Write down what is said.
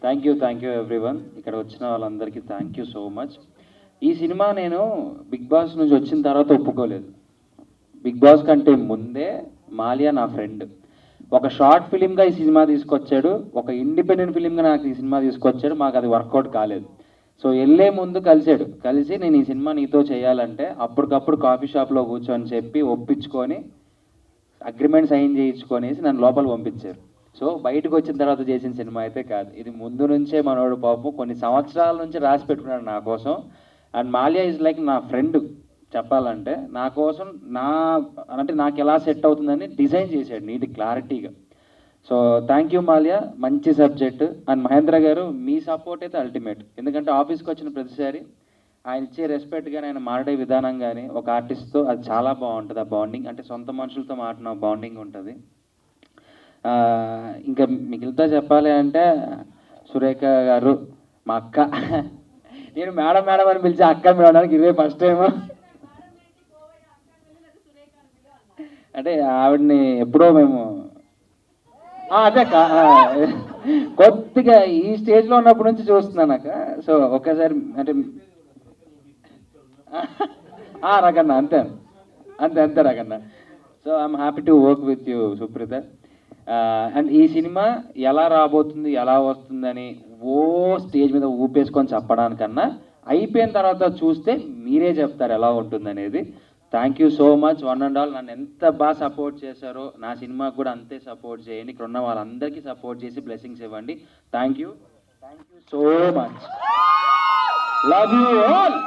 Thank you everyone. ఇక్కడ వచ్చిన వాళ్ళందరికీ థ్యాంక్ యూ సో మచ్. ఈ సినిమా నేను బిగ్ బాస్ నుంచి వచ్చిన తర్వాత ఒప్పుకోలేదు. బిగ్ బాస్ కంటే ముందే మాలియా నా ఫ్రెండ్. ఒక షార్ట్ ఫిలింగా ఈ సినిమా తీసుకొచ్చాడు, ఒక ఇండిపెండెంట్ ఫిలింగా నాకు ఈ సినిమా తీసుకొచ్చాడు. మాకు అది వర్కౌట్ కాలేదు. సో వెళ్ళే ముందు కలిసి నేను ఈ సినిమా నీతో చేయాలంటే అప్పటికప్పుడు కాఫీ షాప్లో కూర్చొని చెప్పి ఒప్పించుకొని అగ్రిమెంట్ సైన్ చేయించుకొనేసి నన్ను లోపల పంపించారు. సో బయటకు వచ్చిన తర్వాత చేసిన సినిమా అయితే కాదు, ఇది ముందు నుంచే మనోడు పాపం కొన్ని సంవత్సరాల నుంచి రాసి పెట్టుకున్నాడు నా కోసం. అండ్ మాలియా ఈజ్ లైక్ నా ఫ్రెండ్. చెప్పాలంటే నా కోసం అంటే నాకు ఎలా సెట్ అవుతుందని డిజైన్ చేశాడు నీటి క్లారిటీగా. సో థ్యాంక్ యూ మాలియా, మంచి సబ్జెక్ట్. అండ్ మహేంద్ర గారు మీ సపోర్ట్ అయితే అల్టిమేట్. ఎందుకంటే ఆఫీస్కి వచ్చిన ప్రతిసారి ఆయన ఇచ్చే రెస్పెక్ట్ కానీ ఆయన మాట్లాడే విధానం కానీ ఒక ఆర్టిస్ట్తో అది చాలా బాగుంటుంది. ఆ బాండింగ్ అంటే సొంత మనుషులతో మాట్లాడిన బాండింగ్ ఉంటుంది. ఇంకా మిగిలితో చెప్పాలి అంటే సురేఖ గారు మా అక్క. నేను మేడం మేడం అని పిలిచి అక్క మేడానికి ఇదే ఫస్ట్ టైం. అంటే ఆవిడని ఎప్పుడో మేము అదే కొద్దిగా ఈ స్టేజ్లో ఉన్నప్పటి నుంచి చూస్తున్నాను అక్క. సో ఒక్కసారి అంటే రాకన్న అంతే అంతే అంతే రాకన్న. So I'm happy to work with you Supreetha. And ఈ సినిమా ఎలా రాబోతుంది ఎలా వస్తుందని స్టేజ్ మీద ఊపేసుకొని చెప్పడానికన్నా అయిపోయిన తర్వాత చూస్తే మీరే చెప్తారు ఎలా ఉంటుందనేది. Thank you so much one and all. నన్ను ఎంత బాగా సపోర్ట్ చేశారో నా సినిమాకి కూడా అంతే సపోర్ట్ చేయండి. ఇక్కడ ఉన్న వాళ్ళందరికీ సపోర్ట్ చేసి బ్లెస్సింగ్స్ ఇవ్వండి. Thank you so much. Love you all.